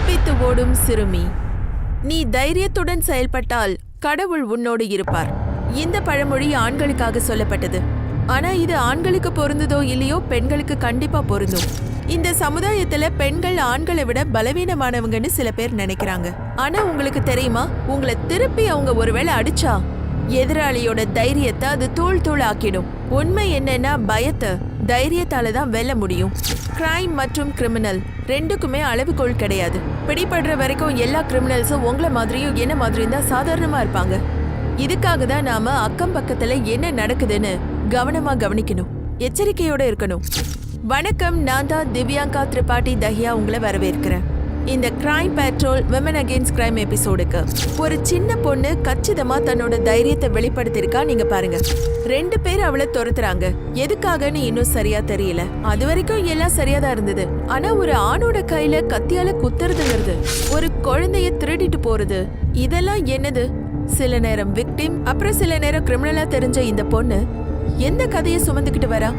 தப்பித்து ஓடும் சிறுமி. நீ தைரியத்துடன் செயல்பட்டால் கடவுள் உன்னோடு இருப்பார். இந்த பழமொழி ஆண்களுக்காக சொல்லப்பட்டது. ஆனா இது ஆண்களுக்கு பொருந்ததோ இல்லையோ, பெண்களுக்கு கண்டிப்பா பொருந்தும். இந்த சமுதாயத்துல பெண்கள் ஆண்களை விட பலவீனமானவங்கன்னு சில பேர் நினைக்கிறாங்க. ஆனா உங்களுக்கு தெரியுமா, உங்களை திருப்பி அவங்க ஒருவேளை அடிச்சா எதிராளியோட தைரியத்தை அது தூள் தூள் ஆக்கிடும். உண்மை என்னன்னா, பயத்தை தைரியத்தால தான் வெல்ல முடியும். கிரைம் மற்றும் கிரிமினல் ரெண்டுக்குமே அளவுகோல் கிடையாது. பிடிபடுற வரைக்கும் எல்லா கிரிமினல்ஸும் உங்களை மாதிரியும் என்ன மாதிரியும் தான் சாதாரணமா இருப்பாங்க. இதுக்காக தான் நாம அக்கம் பக்கத்துல என்ன நடக்குதுன்னு கவனமா கவனிக்கணும், எச்சரிக்கையோட இருக்கணும். வணக்கம், நான் தான் திவ்யாங்கா திரிபாட்டி தஹியா உங்களை வரவேற்கிறேன். இந்த crime patrol women against crime எபிசோடுக்கு ஒரு சின்ன பொண்ணு கச்சிதமா தன்னோட தைரியத்தை வெளிப்படுத்திருக்கா. நீங்க பாருங்க, 2 பேர் அவளை துரத்துறாங்க. எதுக்காகன்னு இன்னும் சரியா தெரியல. அது வரைக்கும் எல்லாம் சரியா தான் இருந்தது. ஆனா ஒரு ஆணோட கையில கத்தியால குத்துறதுங்கிறது, ஒரு குழந்தைய திருடிட்டு போறது, இதெல்லாம் என்னது? சில நேரம் விக்டிம், அப்புறம் சில நேரம் கிரிமினலா தெரிஞ்ச இந்த பொண்ணு எந்த கதையை சுமந்துக்கிட்டு வரா?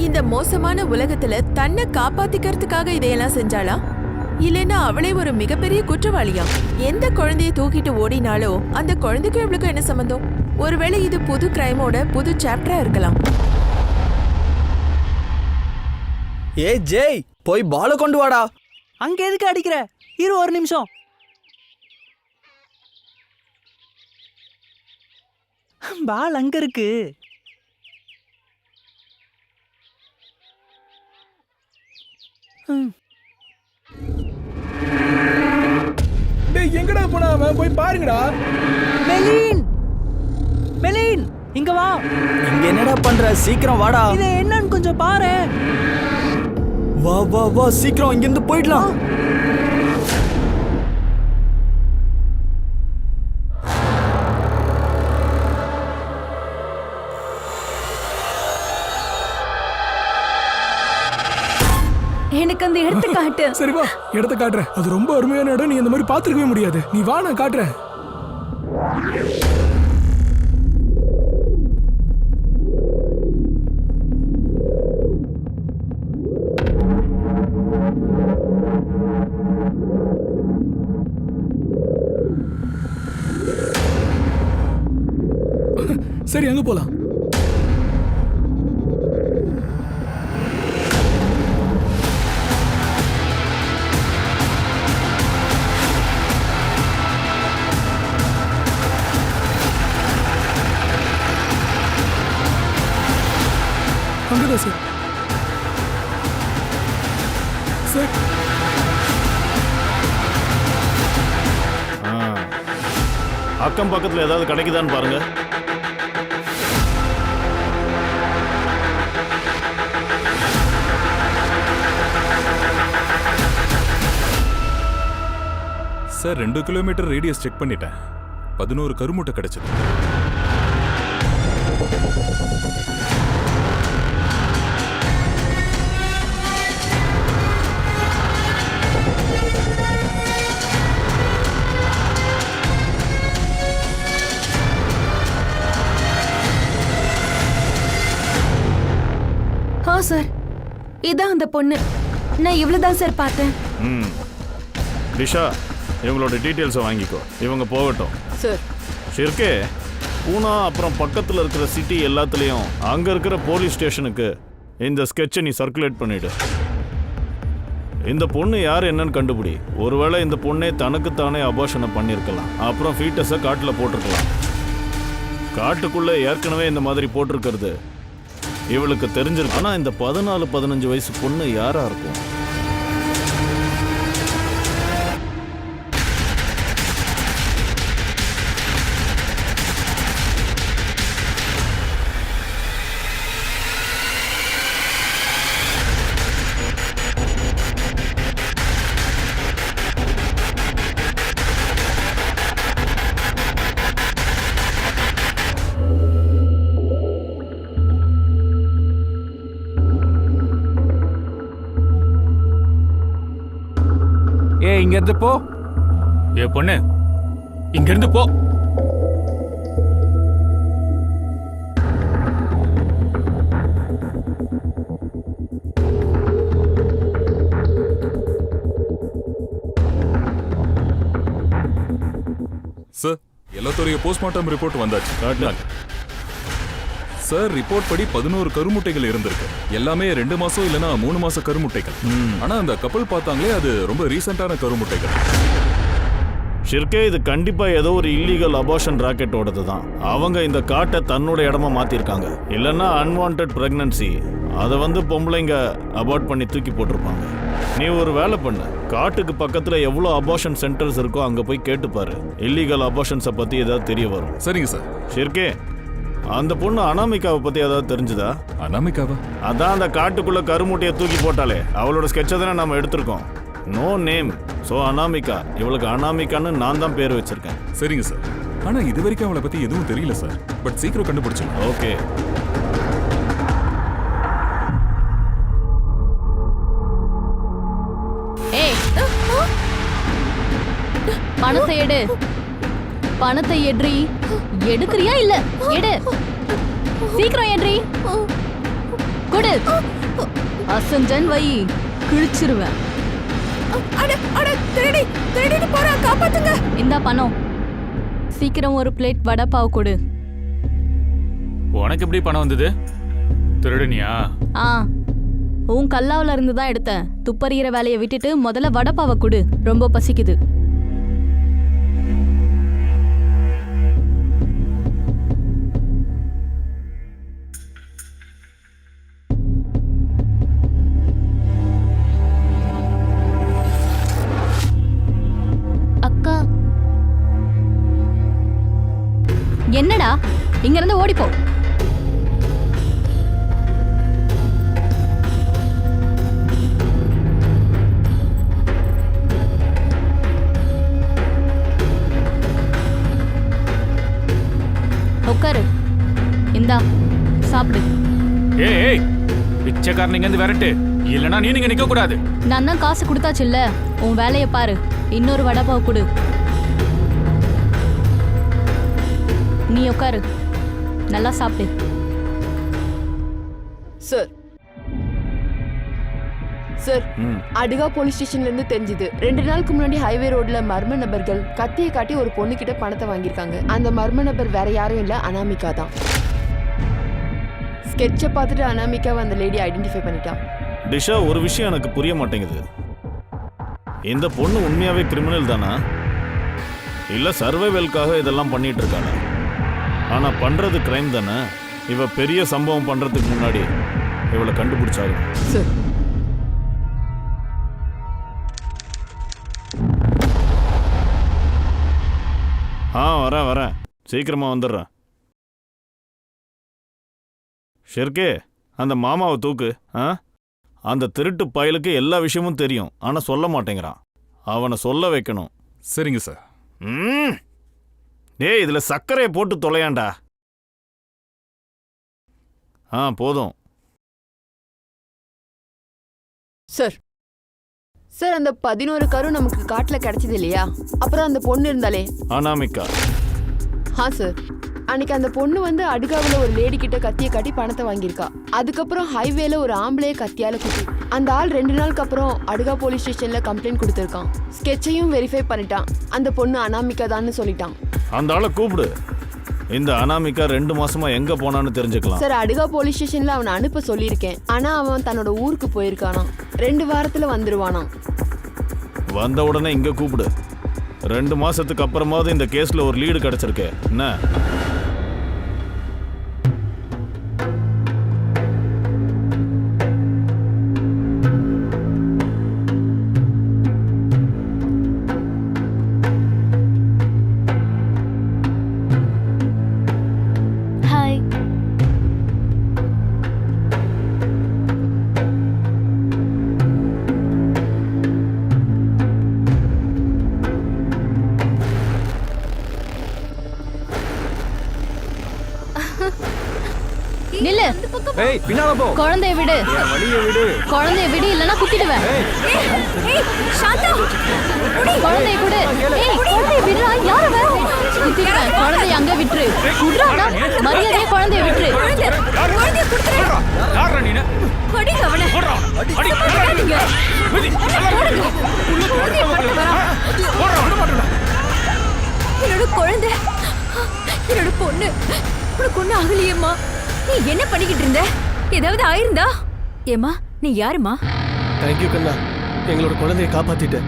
இந்த மோசமான உலகத்துல தன்னை காப்பாத்திக்கிறதுக்காக இதையெல்லாம் செஞ்சாளா, இல்லைன்னா அவளே ஒரு மிகப்பெரிய குற்றவாளியா? எந்த குழந்தைய தூக்கிட்டு ஓடினாலோ அந்த குழந்தைக்கும் இவளுக்கும் என்ன சம்பந்தம்? ஒருவேளை இது புது கிரைமோட புது சாப்டரா இருக்கலாம். ஏ ஜெய், போய் பால கொண்டு வாடா. அங்க எதுக்கு அடிக்கிற? இரு ஒரு நிமிஷம். பால் அங்க இருக்கு. எங்கடா போனா அவன்? போய் பாருங்கடா. மெலின், மெலின், இங்க வா. இங்க என்னடா பண்ற? சீக்கிரம் வாடா. இது என்னன்னு கொஞ்சம் பாரு. வா வா வா, சீக்கிரம் இங்க இருந்து போயிடலாம். எனக்கு அந்த இடத்தை காட்டு. சரி வா, இடத்த காட்டுறேன். அது ரொம்ப அருமையான இடம். நீ இந்த மாதிரி பாத்துருக்கவே முடியாது. நீ வா, நான் காட்டுறேன். சரி, அங்க போலாம். அங்கதான் சார். சார், அக்கம் பக்கத்தில் ஏதாவது கிடைக்குதான்னு பாருங்க. சார், 2 கிலோமீட்டர் ரேடியஸ் செக் பண்ணிட்டேன். 11 கருமூட்டை கிடைச்சது. சார், இதான் அந்த பொண்ணு. நான் இவ்வளவுதான் சார் பார்த்தேன். டிஷா, இவங்களோட டீட்டெயில்ஸை வாங்கிக்கோ. இவங்க போகட்டும். சார், ஷிர்கே, பூனா அப்புறம் பக்கத்தில் இருக்கிற சிட்டி எல்லாத்துலேயும் அங்கே இருக்கிற போலீஸ் ஸ்டேஷனுக்கு இந்த ஸ்கெட்சை நீ சர்க்குலேட் பண்ணிவிடு. இந்த பொண்ணு யார் என்னன்னு கண்டுபிடி. ஒருவேளை இந்த பொண்ணே தனக்குத்தானே அபார்ஷனை பண்ணியிருக்கலாம். அப்புறம் ஃபீட்டஸை காட்டில் போட்டிருக்கலாம். காட்டுக்குள்ளே ஏற்கனவே இந்த மாதிரி போட்டிருக்கிறது இவளுக்கு தெரிஞ்சிருக்கு. ஆனால் இந்த 14-15 வயசு பொண்ணு யாரா இருக்கும்? இங்க இருந்து போ. ஏ பொண்ணு, இங்க இருந்து போ. சார் எல்லாத்துடைய போஸ்ட்மார்ட்டம் ரிப்போர்ட் வந்தாச்சு. காட்டுங்க. சார் ரிப்போர்ட் படி 11 கருமுட்டைகள் இருந்திருக்கு. எல்லாமே 2 மாசம் இல்லனா 3 மாச கருமுட்டைகள். ஆனா அந்த கப்பல் பார்த்தாங்களே அது ரொம்ப ரீசெண்டான கருமுட்டைகள். ஷிர்கே, இது கண்டிப்பா ஏதோ ஒரு இல்லீகல் அபார்ஷன் ராக்கெட்டோடது தான். அவங்க இந்த காட்டை தன்னோட இடமா மாத்திருக்காங்க. இல்லைன்னா அன்வான்ட் பிரெக்னன்சி அதை பொம்பளைங்க அபார்ட் பண்ணி தூக்கி போட்டிருப்பாங்க. நீ ஒரு வேலை பண்ண, காட்டுக்கு பக்கத்துல எவ்வளோ அபார்ஷன் சென்டர்ஸ் இருக்கோ அங்க போய் கேட்டுப்பாரு. இல்லீகல் அபார்ஷன்ஸை பத்தி ஏதாவது தெரிய வரும். சரிங்க சார். ஷிர்கே, அந்த பொண்ணு அனாமிகாவை பத்தி ஏதாவது தெரிஞ்சுதா? அனாமிகாவா? அதான் அந்த காட்டுக்குள்ள கருமுட்டையை தூக்கி போட்டாலே அவளோட ஸ்கெட்சை தானே நம்ம எடுத்திருக்கோம். No name, so Anamika. இவளுக்கு அனாமிகான்னு நான் தான் பேர் வச்சிருக்கேன். சரிங்க சார். ஆனா இது வரைக்கும் அவளை பத்தி எதுவும் தெரியல சார். பட் சீக்கிரம் கண்டுபிடிச்சிடலாம். ஓகே. ஏய், பணத்தை எடு. பணத்தை எடுறி. எடுக்கிறியா இல்ல? எடு. சீக்கிரம் எடுறி. கொடு. அசஞ்சன் வை. கிழிச்சிருவேன். திருடிட்டு போறா, காப்பாத்துங்க. இந்தா பணம். சீக்கிரம் ஒரு பிளேட் வடை பாவு கொடு. உனக்கு எப்படி பணம் வந்தது? திருடனியா? ஆ, உன் கல்லாவில இருந்து தான் எடுத்தேன். துப்பறிகிற வேலையை விட்டுட்டு முதல்ல வடை பாவை கொடு. ரொம்ப பசிக்குது. அக்கா, என்னடா இங்க இருந்து ஓடிப்போ. உட்காரு. இந்தா சாப்பிடு. ஏய், பிச்சைக்காரன் இங்க இருந்து விரட்டு, இல்லனா நீ இங்க நிக்க கூடாது. நான் தான் காசு கொடுத்தாச்சுல்ல, உன் வேலையை பாரு. இன்னொரு வடை பாவு கொடு. நீ உட்காரு, நல்லா சாப்பிடு. சார் அடுகா போலீஸ் ஸ்டேஷன்ல இருந்து தெரிஞ்சது 2 நாளுக்கு முன்னாடி ஹைவே ரோட்ல மர்ம நபர்கள் கத்தியை காட்டி ஒரு பொண்ணு கிட்ட பணத்தை வாங்கியிருக்காங்க. அந்த மர்ம நபர் வேற யாரும் இல்ல, அனாமிகா தான். ஸ்கெட்சை பார்த்துட்டு அனாமிகாவை அந்த லேடி ஐடென்டிஃபை பண்ணிட்டான். டிஷா, ஒரு விஷயம் எனக்கு புரிய மாட்டேங்குது. இந்த பொண்ணு உண்மையாவே கிரிமினல் தானா, இல்ல சர்வைவல்காக இதெல்லாம் பண்ணிட்டு இருக்காங்க? ஆனா பண்றது கிரைம் தானே. இவ பெரிய சம்பவம் பண்றதுக்கு முன்னாடி இவளை கண்டுபிடிச்சாரு. சார், வரேன், சீக்கிரமா வந்துடுறேன். ஷெர்கே, அந்த மாமாவை தூக்கு. அந்த திருட்டு பயலுக்கு எல்லா விஷயமும் தெரியும், ஆனா சொல்ல மாட்டேங்கிறான். அவனை சொல்ல வைக்கணும். சரிங்க சார். டேய், இதுல சர்க்கரையை போட்டு தொலையாண்டா. போதும். சார் அந்த 11 கரு நமக்கு காட்டுல கிடைச்சது இல்லையா? அப்புறம் அந்த பொண்ணு இருந்தாலே அனாமிகா. சார், அன்னைக்கு அந்த பொண்ணு அடுகாவில் ஒரு லேடி கிட்ட கத்தியை காட்டி பணத்தை வாங்கியிருக்கா. அதுக்கப்புறம் ஹைவேல ஒரு ஆம்பளைய கத்தியால குத்தி அந்த ஆள் 2 நாளுக்கு அப்புறம் அடுகா போலீஸ் ஸ்டேஷன்ல கம்ப்ளைண்ட் கொடுத்திருக்கான். ஸ்கெட்சையும் வெரிஃபை பண்ணிட்டான். அந்த பொண்ணு அனாமிகா தான் சொல்லிட்டான். அந்த ஆளை கூப்பிடு. இந்த அனாமிகா 2 மாசமா எங்க போனான்னு தெரிஞ்சுக்கலாம். சார், அடுகா போலீஸ் ஸ்டேஷன்ல அவனை அனுப்ப சொல்லியிருக்கேன். ஆனா அவன் தன்னோட ஊருக்கு போயிருக்கானா. 2 வாரத்துல வந்துருவானா. வந்த உடனே இங்க கூப்பிடு. 2 மாசத்துக்கு அப்புறமாவது இந்த கேஸ்ல ஒரு லீடு கிடைச்சிருக்கு. என்ன? ஹாய். நில்லு. ஏய், பின்னால போ. குழந்தைய விடு. வழியை விடு. குழந்தைய விடு, இல்லனா குத்திடுவேன். குழந்தைய கொடு. குழந்தைய விடுறா. யார் அவன்? குத்திடுவேன். குழந்தைய அங்க விட்டுரு. குடுறானா? மரியாதையா குழந்தைய விட்டுரு. யாரா நீ? கொடிங்க அவனை. அடிங்க. என்னோட குழந்தை பரவாயில்லையேம்மா. நீ என்ன பண்ணிக்கிட்டு இருந்த? ஏதாவது ஆயிருந்தா? ஏம்மா நீ யாருமா? தேங்க்யூ கண்ணா, எங்களோட குழந்தையை காப்பாத்திட்ட.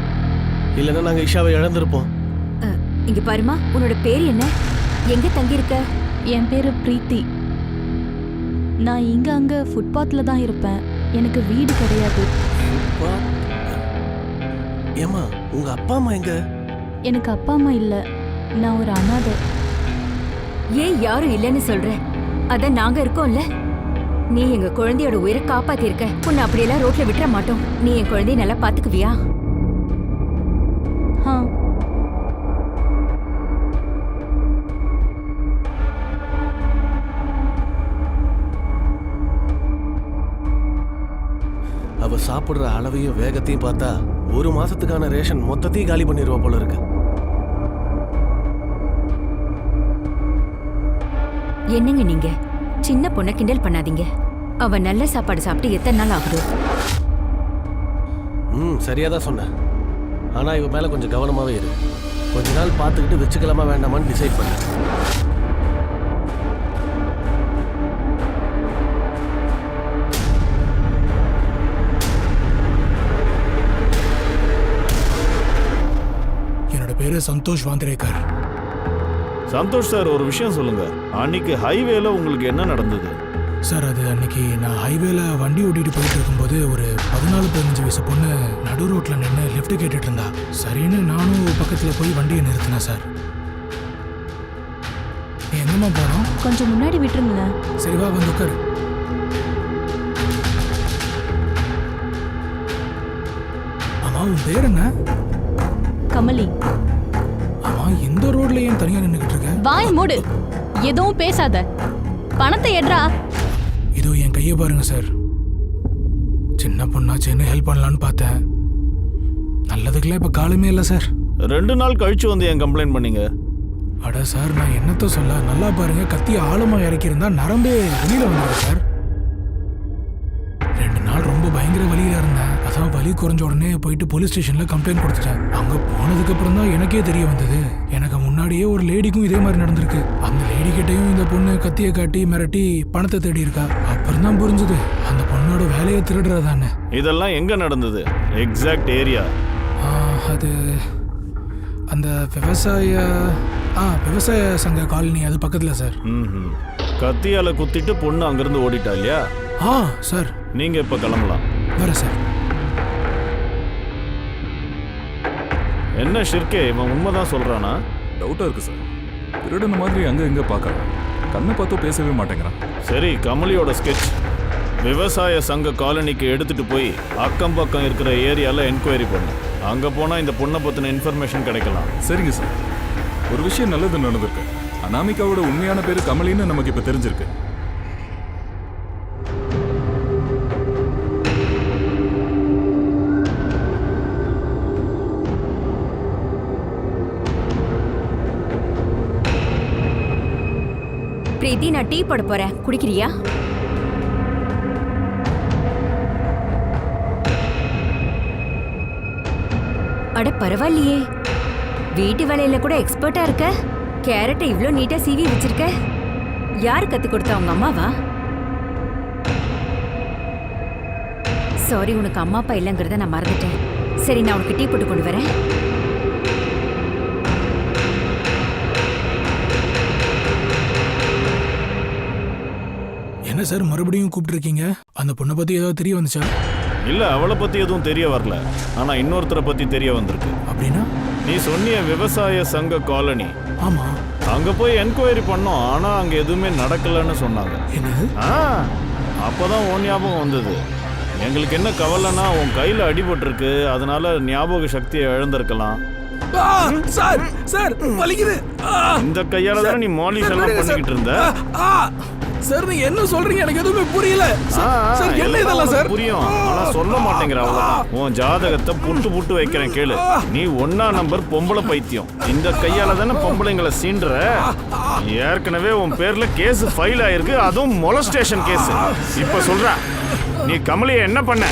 இல்லைன்னா நாங்க இஷாவை இழந்திருப்போம். இங்க பாருமா, உன்னோட பேர் என்ன? எங்க தங்கி இருக்க? என் பேரு பிரீத்தி. நான் இங்க அங்க ஃபுட்பாத்ல தான் இருப்பேன். எனக்கு வீடு கிடையாது. ஏமா, உங்க அப்பா அம்மா எங்க? எனக்கு அப்பா அம்மா இல்ல. நான் ஒரு அனாதை. ஏன் யாரும் இல்லைன்னு சொல்ற? அதான் நாங்க இருக்கோம்ல. நீ எங்க குழந்தையோட உயிரை காப்பாத்திருக்க. உன்னை அப்படியெல்லாம் ரோட்ல விட்டுற மாட்டோம். நீ என் குழந்தைய நல்லா பாத்துக்குவியா? அவ சாப்பிடுற அளவையும் வேகத்தையும் பார்த்தா 1 மாசத்துக்கான ரேஷன் மொத்தத்தையும் காலி பண்ணிடுவா போல இருக்கு. என்னங்க நீங்க சின்ன பொண்ணை கிண்டல் பண்ணாதீங்க. அவ நல்ல சாப்பாடு சாப்பிட்டு எத்தனை நாள் ஆகுது? சரியா தான் சொன்ன. ஆனா இவ மேல கொஞ்சம் கவனமாவே இரு. கொஞ்ச நாள் பார்த்துக்கிட்டு வச்சுக்கலாமா வேண்டாமான்னு டிசைட் பண்ண. என்னோட பேரு சந்தோஷ் வாந்திரேக்கர். சந்தோஷ் சார், ஒரு விஷயம் சொல்லுங்க. அன்னைக்கு ஹைவேல உங்களுக்கு என்ன நடந்தது? சார், அது அன்னைக்கு நான் ஹைவேல வண்டி ஓட்டிட்டு போயிட்டு இருக்கும்போது ஒரு 14-15 வயசு பொண்ணு நடு ரோட்ல நின்று லிஃப்ட் கேட்டுட்டு இருந்தா. சரின்னு நானும் பக்கத்துல போய் வண்டியை நிறுத்தினேன் சார். நீ எங்கம்மா போனோம்? கொஞ்சம் முன்னாடி விட்டுருங்களேன். சரி வா, வந்து உட்காரு. ஆமா, உன் பேர் என்ன? கமலி. ஆமா, இந்த ரோட்ல ஏன் தனியா நின்னுகிட்டு இருக்க? வாய் மூடு, எதுவும் பேசாத. பணத்தை எட்ரா. இதோ என் கையை பாருங்க சார். சின்ன பொண்ணாச்சேன்னு ஹெல்ப் பண்ணலான்னு பார்த்தேன். நல்லதுக்கெல்லாம் இப்ப காலமே இல்லை சார். 2 நாள் கழிச்சு வந்து ஏன் கம்ப்ளைண்ட் பண்ணீங்க? அட சார், நான் என்னத்த சொல்ல, நல்லா பாருங்க, கத்திய ஆழமா இறக்கியிருந்தா நரம்பே வெளியில வந்துடும் சார். 2 நாள் ரொம்ப பயங்கர வலியில இருந்தேன். அதான் வலி குறைஞ்ச உடனே போயிட்டு போலீஸ் ஸ்டேஷன்ல கம்ப்ளைண்ட் கொடுத்துட்டேன். அங்க போனதுக்கு அப்புறம் தான் எனக்கே தெரிய வந்தது, எனக்கு முன்னாடியே ஒரு லேடிக்கும் இதே மாதிரி நடந்திருக்கு. அந்த லேடி கிட்டையும் இந்த பொண்ணு கத்தியை காட்டி மிரட்டி பணத்தை தேடி இருக்கா. அப்புறம் தான் புரிஞ்சது அந்த பொண்ணோட வேலையை திருடுறதானே. இதெல்லாம் எங்க நடந்தது? Exact area? அது அந்த விவசாய சங்க காலனி, அது பக்கத்துல சார். கத்தியால குத்திட்டு பொண்ணு அங்கிருந்து ஓடிட்டா இல்லையா? சார், நீங்க இப்ப கிளம்பலாம். வர சார். என்ன ஷிர்கே, இவன் உண்மைதான் சொல்றானா? டவுட்டா இருக்கு சார். திருடன மாதிரி அங்க இங்க பார்க்கறான். கண்ணை பார்த்து பேசவே மாட்டேங்கிறான். சரி, கமலியோட ஸ்கெட்ச் விவசாய சங்க காலனிக்கு எடுத்துட்டு போய் அக்கம் பக்கம் இருக்கிற ஏரியால என்கொயரி பண்ணு. அங்க போனா இந்த பொண்ணை பத்தின இன்ஃபர்மேஷன் கிடைக்கலாம். சரிங்க சார். ஒரு விஷயம் நல்லது நடந்திருக்கு. அனாமிகாவோட உண்மையான பேரு கமலின்னு நமக்கு இப்ப தெரிஞ்சிருக்கு. பிரீத்தி, நான் டீ போட போறேன், குடிக்கிறியா? அட பரவாயில்லையே, வீட்டு வேலையில கூட எக்ஸ்பர்ட்டா இருக்க. கேரட்டை இவ்ளோ நீட்டா சீவி வச்சிருக்க. யாரு கத்து கொடுத்தா? உங்க அம்மாவா? சாரி, உனக்கு அம்மா அப்பா இல்லைங்கிறத நான் மறந்துட்டேன். சரி, நான் உனக்கு டீ போட்டு கொண்டு வரேன். என்ன சார், மறுபடியும் கூப்பிட்டுருக்கீங்க? அந்த பொண்ணை பத்தி ஏதாவது தெரிய வந்துச்சா? இல்ல, அவளை பத்தி எதுவும் தெரிய வரல. ஆனா இன்னொருத்தரை பத்தி தெரிய வந்திருக்கு. அப்படின்னா? நீ சொன்னிய விவசாய சங்க காலனி. ஆமா, அங்க போய் என்கொயரி பண்ணோம். ஆனா அங்க எதுவுமே நடக்கலன்னு சொன்னாங்க. என்னது? அப்பதான் உன் ஞாபகம் வந்தது. எங்களுக்கு என்ன கவலைன்னா, உன் கையில அடிபட்டிருக்கு, அதனால ஞாபக சக்தியை இழந்திருக்கலாம். சார் சார், வலிக்குது. இந்த கையால தான் நீ மாலிஷ் எல்லாம் பண்ணிக்கிட்டு இருந்த. சார், நீங்க என்ன சொல்றீங்க? எனக்கு எதுவுமே புரியல. சார், என்ன இதெல்லாம் சார்? புரியும், ஆனா சொல்ல மாட்டேங்கிற. அவ்வளவுதான். உன் ஜாதகத்தை புட்டு வைக்கிறேன் கேளு. நீ 1ஆம் நம்பர் பொம்பளை பைத்தியம். இந்த கையால தானே பொம்பளைங்களை சீன்ற. ஏற்கனவே உன் பேர்ல கேஸ் ஃபைல் ஆயிருக்கு, அதுவும் மொலஸ்டேஷன் கேஸ். இப்ப சொல்ற, நீ கமலியை என்ன பண்ண?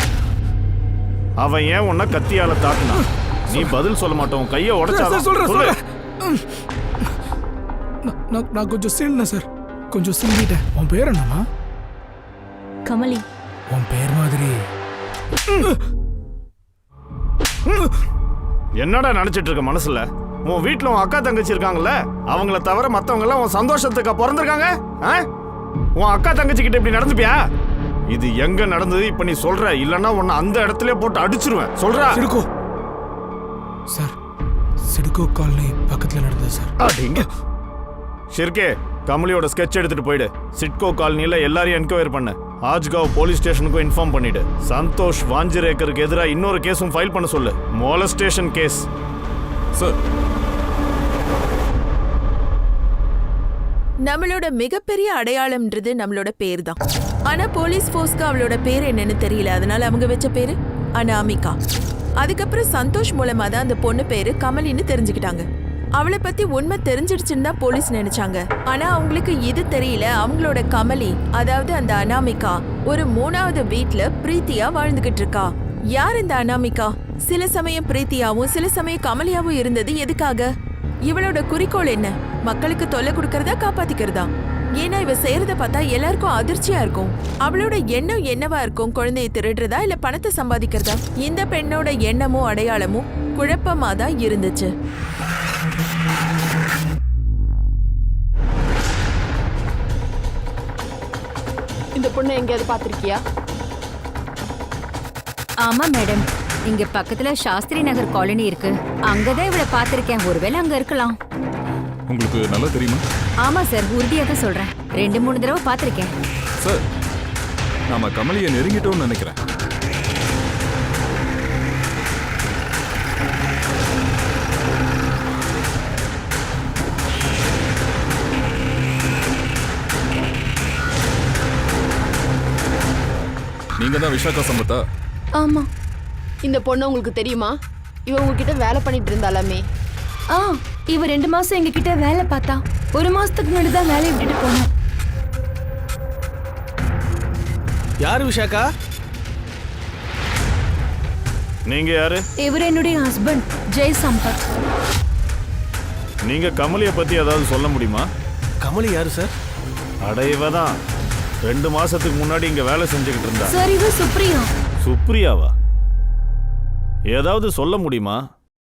அவன் ஏன் உன்னை கத்தியால தாக்குனா? நீ பதில் சொல்ல மாட்டோம். கையை உடைச்சா சொல்றேன். நான் கொஞ்சம் சீண்டேன் சார். கொஞ்சம் சிந்திட்டேன். உன் பேர் என்னம்மா? கமலி. உன் பேர் மாதிரி. என்னடா நினைச்சிட்டு இருக்க மனசுல? உன் வீட்டுல உன் அக்கா தங்கச்சி இருக்காங்கல்ல, அவங்கள தவிர மத்தவங்க எல்லாம் உன் சந்தோஷத்துக்கு பிறந்திருக்காங்க. உன் அக்கா தங்கச்சி கிட்ட இப்படி நடந்துப்பியா? இது எங்க நடந்தது இப்ப நீ சொல்ற, இல்லன்னா உன்னை அந்த இடத்துல போட்டு அடிச்சிருவேன். சொல்றா. சிடுகோ சார், சிடுகோ காலனி பக்கத்துல நடந்தது சார். அப்படிங்க ஷிர்கே, கமலியோட ஸ்கெட்ச் எடுத்துட்டு போயிடு. சிட்கோ காலனில எல்லாரையும் என்கொயரி பண்ணு. ஆஜ்காவ் போலீஸ் ஸ்டேஷனுக்கும் இன்ஃபார்ம் பண்ணிடு. சந்தோஷ் வாஞ்சிரேக்கருக்கு எதிராக இன்னொரு கேஸும் ஃபைல் பண்ண சொல்லு. மோலஸ்டேஷன் கேஸ். சார், நம்மளோட மிகப்பெரிய அடையாளம்ன்றது நம்மளோட பேர் தான். ஆனா போலீஸ் ஃபோர்ஸ்க்கு அவளோட பேர் என்னன்னு தெரியல, அதனால அவங்க வச்ச பேரு அனாமிகா. அதுக்கப்புறம் சந்தோஷ் மூலமா தான் அந்த பொண்ணு பேரு கமலின்னு தெரிஞ்சுக்கிட்டாங்க. அவளை பத்தி உண்மை தெரிஞ்சிடுச்சுன்னு தான் போலீஸ் நினைச்சாங்க. ஆனா அவங்களுக்கு இது தெரியல, அவங்களோட கமலி, அதாவது அந்த அனாமிகா ஒரு 3வது வீட்ல பிரீத்தியா வாழ்ந்துகிட்டு இருக்கா. யார் இந்த அனாமிகா? சில சமயம் பிரீத்தியாவும் சில சமயம் கமலியாவும் இருந்தது எதுக்காக? இவளோட குறிக்கோள் என்ன? மக்களுக்கு தொல்லை கொடுக்கறதா, காப்பாத்திக்கிறதா? ஏன்னா இவ செய்யறத பார்த்தா எல்லாருக்கும் அதிர்ச்சியா இருக்கும். அவளோட எண்ணம் என்னவா இருக்கும்? குழந்தையை திருடுறதா இல்ல பணத்தை சம்பாதிக்கிறதா? இந்த பெண்ணோட எண்ணமும் அடையாளமும் குழப்பமா தான் இருந்துச்சு. இந்த பொண்ணை எங்கேயாவது பார்த்திருக்கியா? ஆமா மேடம், இங்க பக்கத்துல சாஸ்திரி நகர் காலனி இருக்கு, அங்கதான் இவளை பார்த்திருக்கேன். ஒருவேளை அங்க இருக்கலாம். உங்களுக்கு நல்லா தெரியுமா? ஆமா சார், உறுதியா தான் சொல்றேன். 2-3 தடவை பார்த்திருக்கேன். சார், நாம கமலியை நெருங்கிட்டோம்னு நினைக்கிறேன். நீங்க தான் விஷாக்கா சம்பத்தா? ஆமா. இந்த பொண்ணு உங்களுக்கு தெரியுமா? இவ உங்ககிட்ட வேலை பண்ணிட்டு இருந்தாலாமே. இவ 2 மாசம் எங்க கிட்ட வேலை பார்த்தா. 1 மாசத்துக்கு முன்னாடி தான் வேலையை விட்டுட்டு போனா. யாரு விஷாக்கா? நீங்க யாரு? இவர் என்னுடைய ஹஸ்பண்ட் ஜெய் சம்பத். நீங்க கமலியை பத்தி ஏதாவது சொல்ல முடியுமா? கமலி யாரு சார்? அடையவதான் 2 மாசத்துக்கு முன்னாடி இங்க வேலை செஞ்சுக்கிட்டு இருந்தா. சார், இது சுப்ரியா. சுப்ரியாவா? ஏதாவது சொல்ல முடியுமா?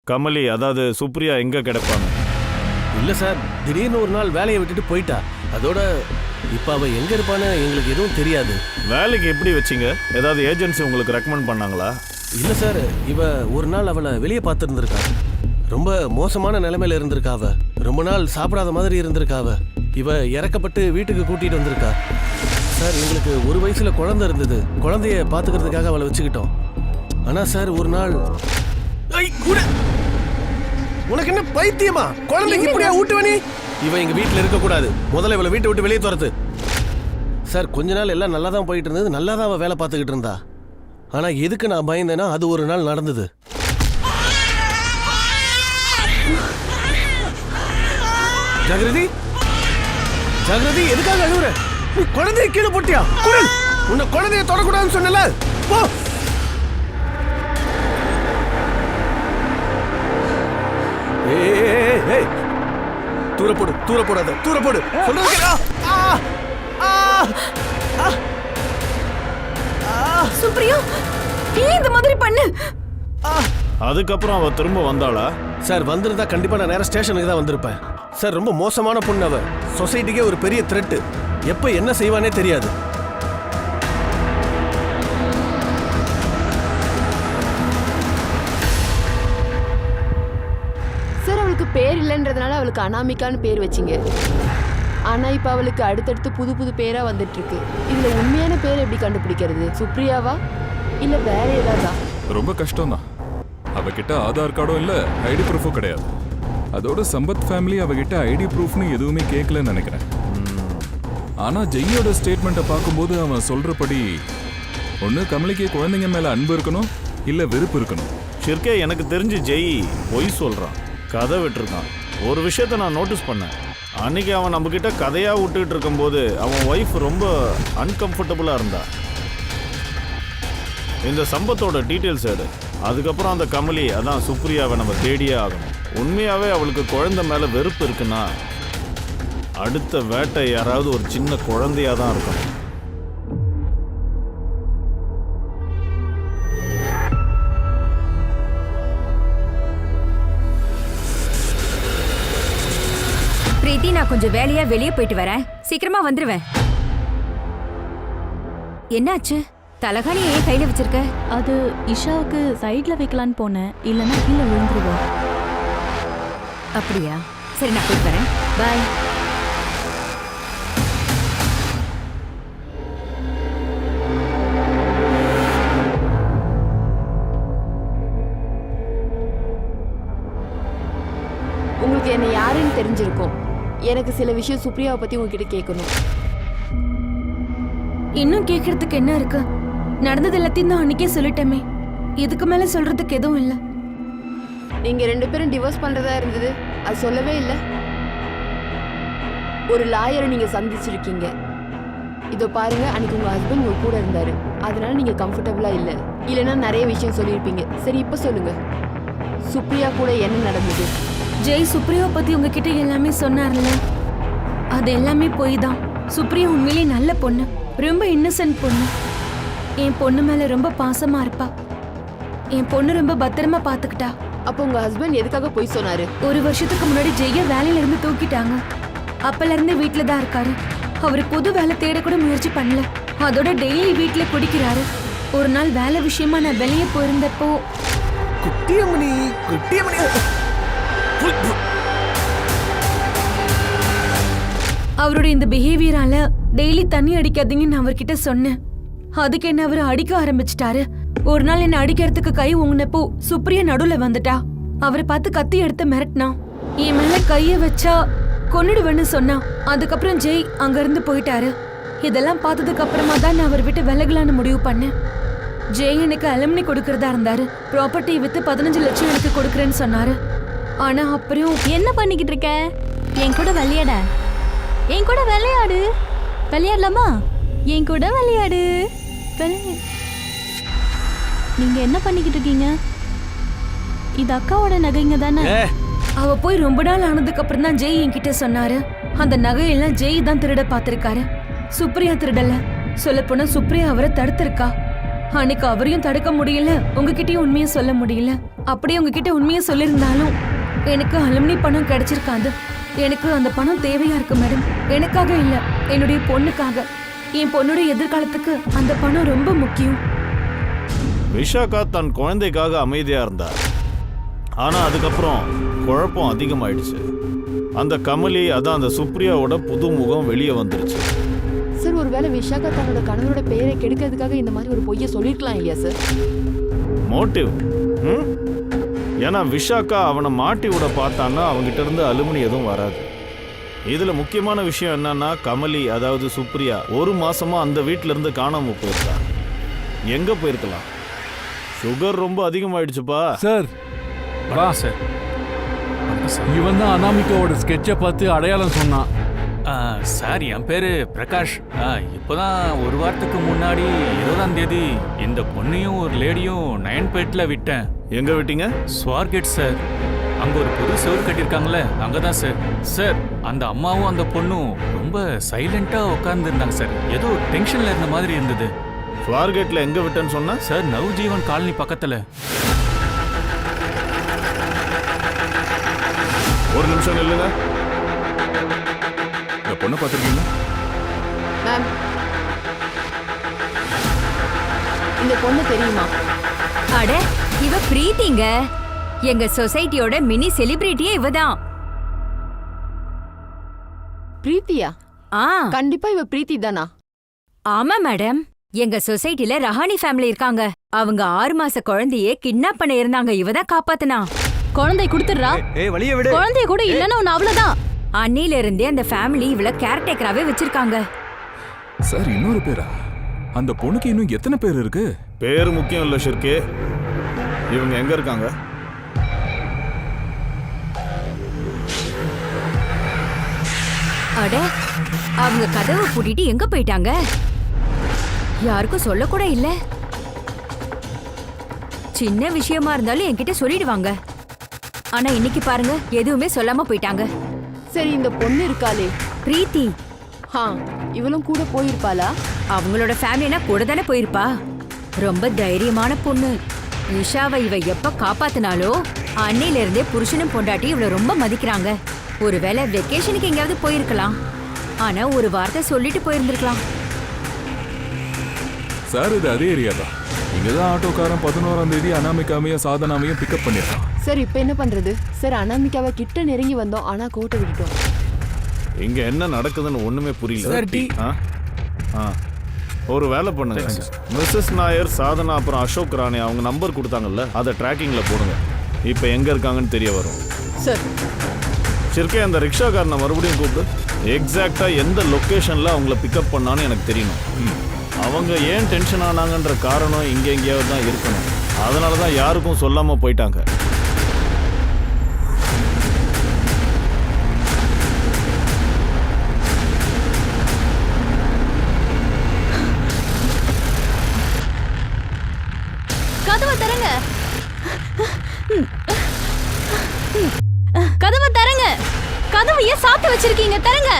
கமலி, அதாவது சுப்ரியா எங்க கிடப்பாங்க? இல்ல சார், திடீர்னு ஒரு நாள் வேலையை விட்டுட்டு போயிட்டா. அதோட இப்ப அவ எங்க இருப்பான்னு எங்களுக்கு எதுவும் தெரியாது. வேலைக்கு எப்படி வச்சீங்க? ஏதாவது ஏஜென்சி உங்களுக்கு ரெக்கமெண்ட் பண்ணாங்களா? இல்ல சார், இவ ஒரு நாள் அவளை வெளியே பார்த்துருந்துருக்கா. ரொம்ப மோசமான நிலைமையில இருந்திருக்கா. அவ ரொம்ப நாள் சாப்பிடாத மாதிரி இருந்திருக்கா. அவ இவ இறக்கப்பட்டு வீட்டுக்கு கூட்டிட்டு வந்திருக்கா. சார், எங்களுக்கு 1 வயசுல குழந்தை இருந்தது. குழந்தைய பாத்துக்கிறதுக்காக அவளை வச்சுக்கிட்டோம். ஆனா சார், ஒரு நாள் உனக்கு என்ன பைத்தியமா? குழந்தைக்கு இப்படியா ஊட்டுவனி? இவ எங்க வீட்டுல இருக்க கூடாது. முதல்ல இவளை வீட்டை விட்டு வெளியே துரத்து. சார், கொஞ்ச நாள் எல்லாம் நல்லா தான் போயிட்டு இருந்தது. நல்லா தான் அவ வேலை பார்த்துக்கிட்டு இருந்தா. ஆனா எதுக்கு நான் பயந்தேன்னா, அது ஒரு நாள் நடந்தது. ஜாகிரதி, ஜாகிரதி, எதுக்காக அழுவுற? நீ குழந்தைய கீழே போட்டியா? உன்னை குழந்தைய தொடக்கூடாதுன்னு சொன்னல. போ. தூர போடு, தூர போடாத, தூர போடு. சுப்ரியா, ஏன் இந்த மாதிரி பண்ணு? அதுக்கப்புறம் அவ திரும்ப வந்தாளா? சார், வந்திருந்தா கண்டிப்பா நான் நேரா ஸ்டேஷனுக்கு தான் வந்திருப்பேன். சார், ரொம்ப மோசமான பொண்ணு அவ. சொசைட்டிக்கே ஒரு பெரிய த்ரெட். எப்ப என்ன செய்வானே தெரியாது. சார், அவளுக்கு பேர் இல்லைன்றதுனால அவளுக்கு அனாமிகான்னு பேர் வச்சிங்க. ஆனா இப்ப அவளுக்கு அடுத்தடுத்து புது புது பேரா வந்துட்டு இருக்கு. இதுல உண்மையான பேர் எப்படி கண்டுபிடிக்கிறது? சுப்ரியாவா இல்ல வேற ஏதாவதா? ரொம்ப கஷ்டம்தான். அவகிட்ட ஆதார் கார்டும் இல்ல, ஐடி ப்ரூஃபும் கிடையாது. அதோட சம்பத் ஃபேமிலி அவகிட்ட ஐடி ப்ரூஃப்னு எதுவுமே கேட்கலன்னு நினைக்கிறேன். ஆனா ஜெய்யோட ஸ்டேட்மெண்ட்டை பார்க்கும்போது அவன் சொல்றபடி ஒன்று கமலிக்கு குழந்தைங்க மேல அன்பு இருக்கணும், இல்ல வெறுப்பு இருக்கணும். ஷிர்கே, எனக்கு தெரிஞ்சு ஜெய் பொய் சொல்றான், கதை விட்டுருக்கான். ஒரு விஷயத்த நான் நோட்டீஸ் பண்ணேன். அன்னைக்கு அவன் நம்ம கிட்ட கதையா விட்டுக்கிட்டு இருக்கும்போது அவன் ஒய்ஃப் ரொம்ப அன்கம்ஃபர்டபுளா இருந்தா. இந்த சம்பத்தோட டீட்டெயில்ஸ் எடு. அதுக்கப்புறம் அந்த கமலி, அதான் சுப்ரியாவை நம்ம தேடியே ஆகணும். உண்மையாவே அவளுக்கு குழந்தை மேல வெறுப்பு இருக்குன்னா அடுத்த வேட்டை யாராவது ஒரு சின்ன குழந்தையா தான் இருக்கணும். பிரீத்தி, நான் கொஞ்சம் வேலையா வெளியே போயிட்டு வரேன். சீக்கிரமா வந்துருவேன். என்னாச்சு? தலகாணி ஏன் கையில வச்சிருக்க? அது இஷாவுக்கு சைட்ல வைக்கலான்னு போனேன், இல்லைன்னா கீழே விழுந்துருவோம். அப்படியா? சரி, நான் போயிட்டு வரேன். பாய். உங்களுக்கு என்ன யாருன்னு தெரிஞ்சிருக்கும். எனக்கு சில விஷயம் சுப்ரியாவை பத்தி உங்ககிட்ட கேட்கணும். இன்னும் கேட்கறதுக்கு என்ன இருக்கு? நடந்தது எல்லாத்தையும் தான் அன்னைக்கே சொல்லிட்டேமே. இதுக்கு மேல சொல்றதுக்கு எதுவும் இல்ல. நீங்க 2 பேரும் டிவோர்ஸ் பண்றதா இருந்தது, அது சொல்லவே இல்லை. ஒரு லாயரை நீங்க சந்திச்சிருக்கீங்க. இதோ பாருங்க, அன்னைக்கு உங்க ஹஸ்பண்ட் உங்க கூட இருந்தாரு, அதனால நீங்க கம்ஃபர்டபுளா இல்ல. இல்லைன்னா நிறைய விஷயம் சொல்லியிருப்பீங்க. சரி, இப்ப சொல்லுங்க, சுப்ரியா கூட என்ன நடந்தது? ஜெய் சுப்ரியாவை பத்தி உங்ககிட்ட எல்லாமே சொன்னார்ல, அது எல்லாமே போய் தான். சுப்ரியா உண்மையிலேயே நல்ல பொண்ணு, ரொம்ப இன்னசென்ட் பொண்ணு. என் பொண்ணு மேல ரொம்ப பாசமா இருப்பா. என் பொண்ணு ரொம்ப பத்திரமா பாத்துக்கிட்டா. அப்போ உங்க ஹஸ்பண்ட் எதுக்காக போய் சொன்னாரு? 1 வருஷத்துக்கு முன்னாடி ஜெய்ய வேலையில இருந்து தூக்கிட்டாங்க. அப்பல இருந்து வீட்டுல தான் இருக்காரு. அவரு புது வேலை தேட கூட முயற்சி பண்ணல. அதோட டெய்லி வீட்டுல குடிக்கிறாரு. ஒரு நாள் வேலை விஷயமா நான் வெளியே போயிருந்தப்போ குட்டியம்மணி குட்டியம்மணி அவருடைய இந்த பிஹேவியரால டெய்லி தண்ணி அடிக்காதீங்கன்னு அவர்கிட்ட சொன்னேன். அதுக்கு என்ன அவர் அடிக்க ஆரம்பிச்சிட்டாரு. ஒரு நாள் என்ன அடிக்கிறதுக்கு கை ஓங்கினப்போ சுப்ரியா நடுவுல வந்துட்டா. அவரை பார்த்து கத்தி எடுத்து மிரட்டினா. என் மேல கைய வச்சா கொன்னுடுவேன்னு சொன்னா. அதுக்கப்புறம் ஜெய் அங்க இருந்து போயிட்டாரு. இதெல்லாம் பார்த்ததுக்கு அப்புறமா தான் நான் அவர் விட்டு விலகலான்னு முடிவு பண்ணேன். ஜெய் எனக்கு அலுமினி கொடுக்கறதா இருந்தாரு. ப்ராப்பர்ட்டியை வித்து 15 லட்சம் எனக்கு கொடுக்கறேன்னு சொன்னாரு. ஆனா அப்புறம் என்ன பண்ணிக்கிட்டு இருக்க? என் கூட விளையாட. என் கூட விளையாடு. விளையாடலாமா? என் கூட விளையாடு. நீங்க என்ன பண்ணிக்கிட்டு இருக்கீங்க? இது அக்காவோட நகைங்க தானே? அவ போய் ரொம்ப நாள் ஆனதுக்கு அப்புறம் தான் ஜெய் என்கிட்ட சொன்னாரு. அந்த நகையெல்லாம் ஜெய் தான் திருட பாத்திருக்காரு, சுப்ரியா திருடல. சொல்ல போனா சுப்ரியா அவரை தடுத்திருக்கா. அன்னைக்கு அவரையும் தடுக்க முடியல, உங்ககிட்டயும் உண்மையை சொல்ல முடியல. அப்படியே உங்ககிட்ட உண்மையை சொல்லியிருந்தாலும் எனக்கு அலுமினி பணம் கிடைச்சிருக்காது. எனக்கு அந்த பணம் தேவையா இருக்கு மேடம். எனக்காக இல்ல, என்னுடைய பொண்ணுக்காக. என் பொண்ணுடைய எதிர்காலத்துக்கு அந்த பணம் ரொம்ப முக்கியம். விஷாக்கா தன் குழந்தைக்காக அமைதியா இருந்தா. ஆனா அதுக்கப்புறம் குழப்பம் அதிகமாயிடுச்சு. அந்த கமலி, அதான் அந்த சுப்ரியாவோட புது முகம் வெளியே வந்துருச்சு. சார், ஒருவேளை விஷாக்கா தன்னோட கணவரோட பெயரை கெடுக்கிறதுக்காக இந்த மாதிரி ஒரு பொய்யை சொல்லிருக்கலாம் இல்லையா சார்? மோட்டிவ்? ஏன்னா விஷாக்கா அவனை மாட்டி விட பார்த்தான்னா அவங்ககிட்ட இருந்து அலுமினி எதுவும் வராது. இதுல முக்கியமான விஷயம் என்னன்னா, கமலி அதாவது சுப்ரியா 1 மாசமா அந்த வீட்டுல இருந்து காணாம போயிருக்கா. எங்க போயிருக்கலாம்? சுகர் ரொம்ப அதிகமாயிடுச்சுப்பா. சார் வா சார். இவன் தான் அனாமிகாவோட ஸ்கெட்சை பார்த்து அடையாளம் சொன்னான். சார், என் பேரு பிரகாஷ். இப்போதான் 1 வாரத்துக்கு முன்னாடி 20ஆம் தேதி இந்த பொண்ணையும் ஒரு லேடியும் நயன்பேட்ல விட்டேன். எங்க விட்டீங்க? ஸ்வார்கேட் சார். அங்க ஒரு புது செவர் கட்டியிருக்காங்களே, அங்கதான் சார். சார், அந்த அம்மாவும் அந்த பொண்ணும் ரொம்ப சைலண்டா உட்கார்ந்து இருந்தாங்க சார். ஏதோ டென்ஷன்ல இருந்த மாதிரி இருந்தது. ஸ்வார்கேட்ல எங்க விட்டேன்னு சொன்னா? சார், நவ்ஜீவன் காலனி பக்கத்துல. ஒரு நிமிஷம் இல்லைங்க. இந்த பொண்ணை பார்த்துருக்கீங்களா? மேம், இந்த பொண்ணு தெரியுமா? அட, இவ பிரீத்திங்க. எங்க சொசைட்டியோட மினி செலிபிரிட்டியே இவதான். பிரீத்தியா? கண்டிப்பா இவ பிரீத்தி தானா? ஆமா மேடம். எங்க சொசைட்டில ரஹானி ஃபேமிலி இருக்காங்க. அவங்க 6 மாச குழந்தையே கிட்னாப் பண்ண இருந்தாங்க. இவதான் காப்பாத்துனா. குழந்தை கொடுத்துடுறா. குழந்தைய கூட இல்லன்னா உன்ன அவ்வளவுதான். அன்னில இருந்தே அந்த ஃபேமிலி இவள கேர்டேக்கராவே வச்சிருக்காங்க. சார், இன்னொரு பேரா? அந்த பொண்ணுக்கு இன்னும் எத்தனை பேர் இருக்கு? பேரு முக்கியம் இல்ல ஷிர்கே. இவங்க எங்க இருக்காங்க? அட, அவங்க கதவை பூட்டிட்டு எங்க போயிட்டாங்க? யாருக்கும் சொல்ல கூட இல்ல. சின்ன விஷயமா இருந்தாலும் என்கிட்ட சொல்லிடுவாங்க. ஆனா இன்னைக்கு பாருங்க, எதுவுமே சொல்லாம போயிட்டாங்க. சரி, இந்த பொண்ணு இருக்காளே, பிரீத்தி ஹா இவளும் கூட போயிருப்பாளா? அவங்களோட ஃபேமிலினா கூட தானே போயிருப்பா. ரொம்ப தைரியமான பொண்ணு. நிஷாவை இவ எப்ப காப்பாத்தினாலோ அன்னையில இருந்தே புருஷனும் பொண்டாட்டி இவள ரொம்ப மதிக்கிறாங்க. ஒருவேளை வெக்கேஷனுக்கு எங்கேயாவது போயிருக்கலாம். ஆனா ஒரு வார்த்தை சொல்லிட்டு போயிருந்திருக்கலாம். சார் இது அதே ஏரியா தான். இங்கதான் ஆட்டோக்காரன் 11ஆம் தேதி அனாமிகாமையும் சாதனாமையும் பிக்கப் பண்ணிருக்கான். சார் இப்போ என்ன பண்றது? சார் அனாமிகாவை கிட்ட நெருங்கி வந்தோம், ஆனா கோட்டை விட்டுட்டோம். இங்க என்ன நடக்குதுன்னு ஒண்ணுமே புரியல. Sir, tea. ஆ? ஆ. ஒரு வேலை பண்ணுங்க. மிஸ்ஸஸ் நாயர், சாதனா அப்புறம் அசோக் ராணே அவங்க நம்பர் கொடுத்தாங்கல்ல, அதை ட்ராக்கிங்ல போடுங்க. இப்போ எங்க இருக்காங்கன்னு தெரிய வரும். சார் சிற்கே அந்த ரிக்ஷாக்காரனை மறுபடியும் கூப்பிட்டு எக்ஸாக்டா எந்த லொக்கேஷன்ல அவங்கள பிக்கப் பண்ணான்னு எனக்கு தெரியணும். அவங்க ஏன் டென்ஷன் ஆனாங்கன்ற காரணம் இங்கே எங்கேயாவது தான் இருக்கணும். அதனால தான் யாருக்கும் சொல்லாம போயிட்டாங்க. கதவை தரங்க, கதவை தரங்க. கதவை ஏன் சாத்தி வச்சிருக்கீங்க? தரங்க.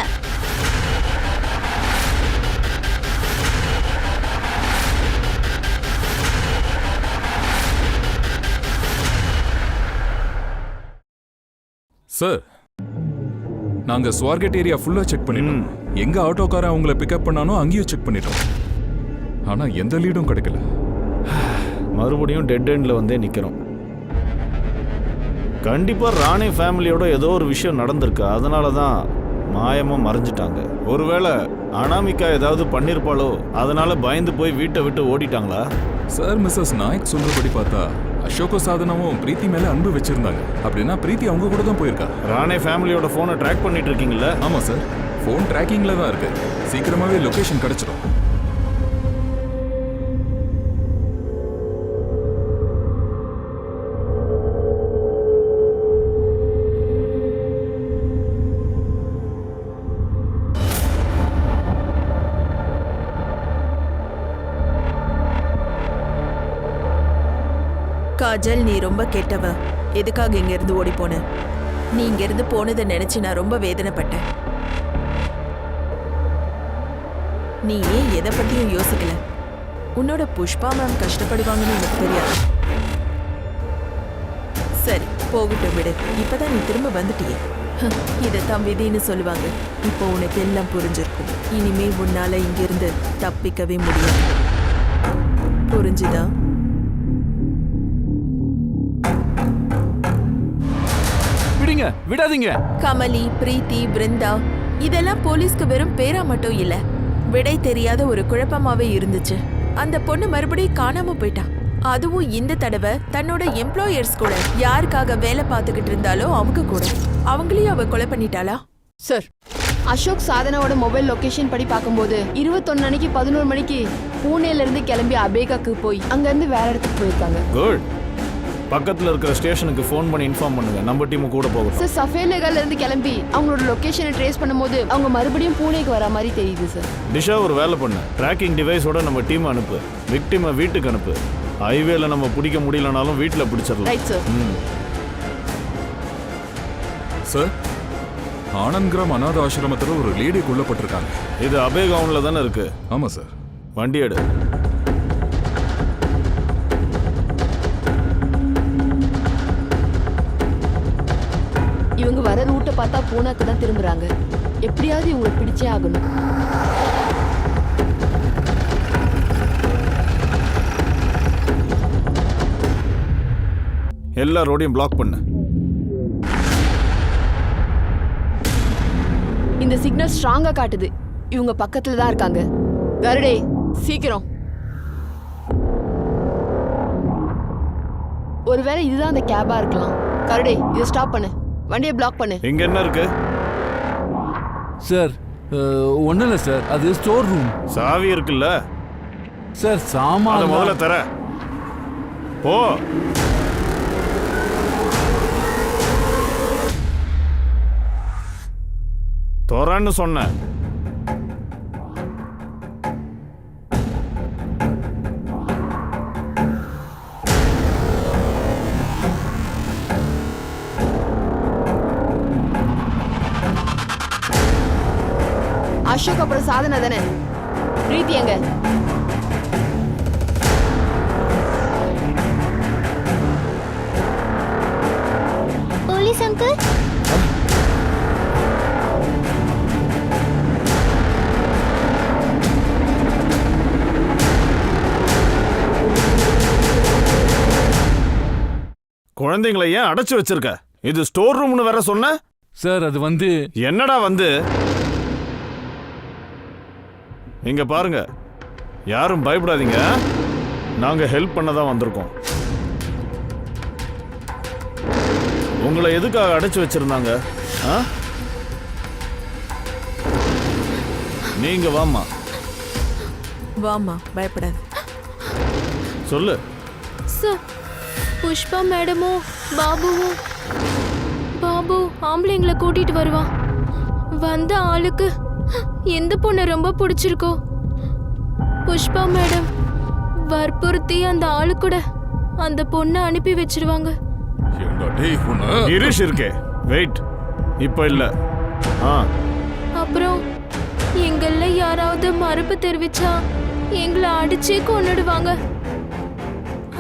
சார், நாங்க ஸ்வார்கெட் ஏரியா ஃபுல்லா செக் பண்ணிட்டோம். எங்க ஆட்டோக்காரன் அவங்கள பிக்கப் பண்ணானோ அங்கேயும் செக் பண்ணிட்டோம். ஆனா எந்த லீடும் கிடைக்கல. மறுபடியும் டெட் எண்ட்ல வந்தே நிக்கிறோம். கண்டிப்பா ராணே ஃபேமிலியோட ஏதோ ஒரு விஷயம் நடந்திருக்கு. அதனால தான் மாயமா மறைஞ்சிட்டாங்க. ஒருவேளை அனாமிகா ஏதாவது பண்ணிருப்பாளோ, அதனால பயந்து போய் வீட்டை விட்டு ஓடிட்டாங்களா? சார், மிஸ்ஸஸ் நாயக் சொல்றபடி பார்த்தா அசோக சாதனமும் பிரீத்தி மேல அன்பு வச்சிருந்தாங்க. அப்படின்னா பிரீத்தி அவங்க கூட தான் போயிருக்கா. ராணே ஃபேமிலியோட போனை ட்ராக் பண்ணிட்டு இருக்கீங்களா? ஆமா சார், ஃபோன் ட்ராக்கிங்ல தான் இருக்கு. சீக்கிரமாவே லொகேஷன் கிடைச்சிடும். காஜல், நீ ரொம்ப கெட்டவ. எதுக்காக இங்க இருந்து ஓடி போன? நீ இங்க இருந்து போனதை நினைச்சு நான் ரொம்ப வேதனைப்பட்டேன். நீ ஏன் எதை பத்தியும் யோசிக்கல? உன்னோட புஷ்பா மேம் கஷ்டப்படுவாங்கன்னு எனக்கு தெரியாது. சரி, போகட்டும் விடு. இப்பதான் நீ திரும்ப வந்துட்டியே. இதைத்தான் விதின்னு சொல்லுவாங்க. இப்போ உனக்கு எல்லாம் புரிஞ்சிருக்கும். இனிமே உன்னால இங்கிருந்து தப்பிக்கவே முடியாது. புரிஞ்சுதா? விடாதீங்க. கமலி, பிரீத்தி, பிருந்தா இதெல்லாம் போலீஸ்க்கு வெறும் பேரா மட்டும் இல்ல, விடை தெரியாத ஒரு குழப்பமாவே இருந்துச்சு. அந்த பொண்ணு மறுபடியும் காணாம போயிட்டா. அதுவும் இந்த தடவை தன்னோட எம்ப்ளாயர்ஸ் கூட, யாருக்காக வேலை பார்த்துக்கிட்டு இருந்தாலோ அவங்க கூட. அவங்களையும் அவ கொலை பண்ணிட்டாளா? சார், அசோக் சாதனாவோட மொபைல் லொகேஷன் படி பார்க்கும்போது 21 அன்னைக்கு 11 மணிக்கு பூனேல இருந்து கிளம்பி அபேகாக்கு போய் அங்க இருந்து வேற இடத்துக்கு போயிருக்காங்க. குட். பக்கத்துல இருக்கிற ஸ்டேஷனுக்கு ஃபோன் பண்ணி இன்ஃபார்ம் பண்ணுங்க. நம்ம டீம் கூட போகும். சார், சஃபேர் நகர்ல இருந்து கிளம்பி அவங்களோட லொகேஷனை ட்ரேஸ் பண்ணும்போது அவங்க மறுபடியும் பூனேக்கு வர மாதிரி தெரியுது சார். டிஷா, ஒரு வேலை பண்ணு. ட்ராக்கிங் டிவைஸோட நம்ம டீம் அனுப்பு. விக்டிமை வீட்டுக்கு அனுப்பு. ஹைவேல நம்ம பிடிக்க முடியலனாலும் வீட்டில் பிடிச்சிடலாம். Right sir. சார், ஆனந்த்கிராம் அநாத ஆசிரமத்தில் ஒரு லேடி கொல்லப்பட்டிருக்காங்க. இது அபேகவுன்ல தானே இருக்கு? ஆமா சார். வண்டி எடு. இவங்க வர ரூட்டை பார்த்தா பூனாக்கு தான் திரும்புறாங்க. எப்படியாவது இவங்களை பிடிச்சே ஆகணும். எல்லா ரோடையும் பிளாக் பண்ணு. இந்த சிக்னல் ஸ்ட்ராங்கா காட்டுது. இவங்க பக்கத்துல தான் இருக்காங்க. கருடே, சீக்கிரம். ஒருவேளை இதுதான் அந்த கேபா இருக்கலாம். கருடே, இதை ஸ்டாப் பண்ணு. வண்டியை பிளாக் பண்ணு. இங்க என்ன இருக்கு சார்? ஒன்றும் இல்லை சார், அது ஸ்டோர் ரூம். சாவி இருக்குல்ல சார்? சாமான் முதல்ல தர. போ. தோறான்னு சொன்ன. அசோக் அப்புறம் சாதனா தானே? பிரீத்தி எங்க? போலீஸ் அங்கிள், குழந்தைங்களை ஏன் அடைச்சு வச்சிருக்க? இது ஸ்டோர் ரூம்னு வேற சொன்ன. சார் அது வந்து என்னடா வந்து? இங்க பாருங்க, யாரும் பயப்படாதீங்க. நாங்க ஹெல்ப் பண்ண தான் வந்திருக்கோம். உங்களை எதுக்காக அடைச்சு வச்சிருந்தாங்க? ஆ? நீங்க வாம்மா. வாமா, பயப்படாத. சொல்லு. சார் புஷ்பா மேடமும் பாபு ஆம்பளைங்களை கூட்டிட்டு வருவான். வந்த ஆளுக்கு எந்த பொண்ணை ரொம்ப பிடிச்சிருக்கோ புஷ்பா மேடம் வற்புறுத்தி அந்த ஆளு கூட அந்த பொண்ணை அனுப்பி வச்சிருவாங்க. கிரீஷ் இருக்கே, வெயிட். இப்ப இல்ல. அப்புறம் எங்கள யாராவது மறுப்பு தெரிவிச்சா எங்களை அடிச்சே கொன்னுடுவாங்க.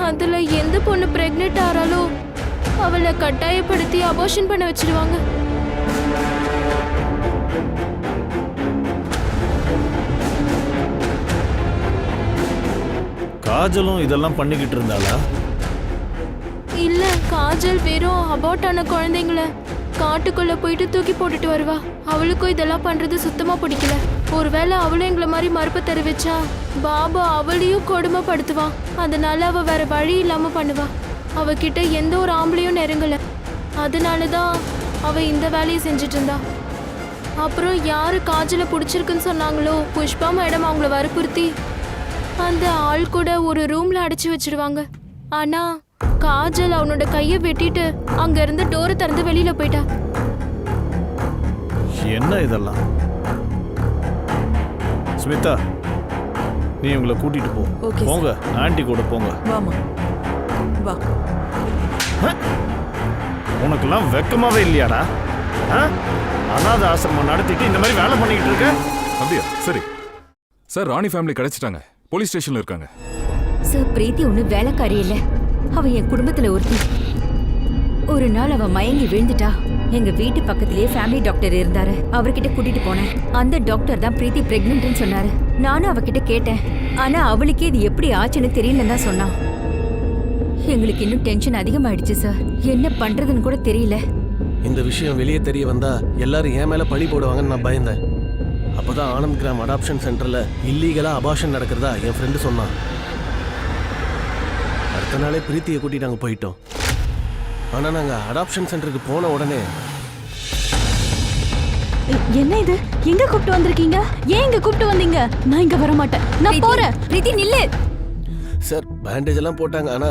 அதுல எந்த பொண்ணு பிரெக்னென்ட் ஆறாலோ அவளை கட்டாயப்படுத்தி அபார்ஷன் பண்ண வச்சிருவாங்க. காஜலும் இதெல்லாம் பண்ணிக்கிட்டு இருந்தாளா? இல்ல, காஜல் வெறும் அபார்ட் ஆன குழந்தைங்கள காட்டுக்குள்ள போயிட்டு தூக்கி போட்டுட்டு வருவா. அவளுக்கும் இதெல்லாம் பண்றது சுத்தமா பிடிக்கல. ஒருவேளை அவளும் எங்களை மாதிரி மறுப்பு தெரிவிச்சா பாபா அவளையும் கொடுமைப்படுத்துவான். அதனால அவ வேற வழி இல்லாம பண்ணுவா. அவகிட்ட எந்த ஒரு ஆம்பளையும் நெருங்கல. அதனாலதான் அவ இந்த வேலையை செஞ்சுட்டு இருந்தா. அப்புறம் யாரு காஜலை பிடிச்சிருக்குன்னு சொன்னாங்களோ புஷ்பா மேடம் அவங்கள வற்புறுத்தி அந்த ஆள் கூட ஒரு ரூம்ல அடைச்சு வச்சிடுவாங்க. ஆனா காஜல் அவனோட கைய வெட்டிட்டு அங்க இருந்து டோரை திறந்து வெளியில போயிட்டா. என்ன இதெல்லாம்? ஸ்மிதா, நீ உங்களை கூட்டிட்டு போ. Okay, போங்க, ஆன்ட்டி கூட போங்க. வாமா, வா. உனக்கெல்லாம் வெக்கமாவே இல்லையாடா? அனாத ஆசிரமம் நடத்திட்டு இந்த மாதிரி வேலை பண்ணிக்கிட்டு இருக்க? அப்படியா? சரி சார், ராணி ஃபேமிலி கிடைச்சிட்டாங்க. போலீஸ் ஸ்டேஷன்ல இருக்காங்க. சார் பிரீத்தி ஒண்ணு வேலைக்காரி இல்ல, அவ என் குடும்பத்துல ஒருத்தி. ஒரு நாள் அவ மயங்கி விழுந்துட்டா. எங்க வீட்டு பக்கத்திலேயே ஃபேமிலி டாக்டர் இருந்தாரு, அவர்கிட்ட கூட்டிட்டு போனேன். அந்த டாக்டர் தான் பிரீத்தி பிரெக்னன்ட்னு சொன்னாரு. நானும் அவகிட்ட கேட்டேன், ஆனா அவளுக்கே இது எப்படி ஆச்சுன்னு தெரியலன்னு தான் சொன்னா. எங்களுக்கு இன்னும் டென்ஷன் அதிகமாயிடுச்சு சார். என்ன பண்றதுன்னு கூட தெரியல. இந்த விஷயம் வெளியே தெரிய வந்தா எல்லாரும் என் மேல பழி போடுவாங்கன்னு நான் பயந்தேன். அப்பதான் ஆனந்த் கிராம் அடாப்ஷன் சென்டர்ல இல்லீகலா அபார்ஷன் நடக்கிறதா என் ஃப்ரெண்டு சொன்னான். அடுத்த நாளே பிரீத்தியை கூட்டிட்டு நாங்கள் போயிட்டோம். ஆனா நாங்க அடாப்ஷன் சென்டருக்கு போன உடனே என்ன இது? எங்க கூப்பிட்டு வந்திருக்கீங்க? ஏன் இங்க கூப்பிட்டு வந்தீங்க? நான் இங்க வர மாட்டேன், நான் போறேன். பிரீத்தி நில்லு. சார் பேண்டேஜ் எல்லாம் போட்டாங்க. ஆனா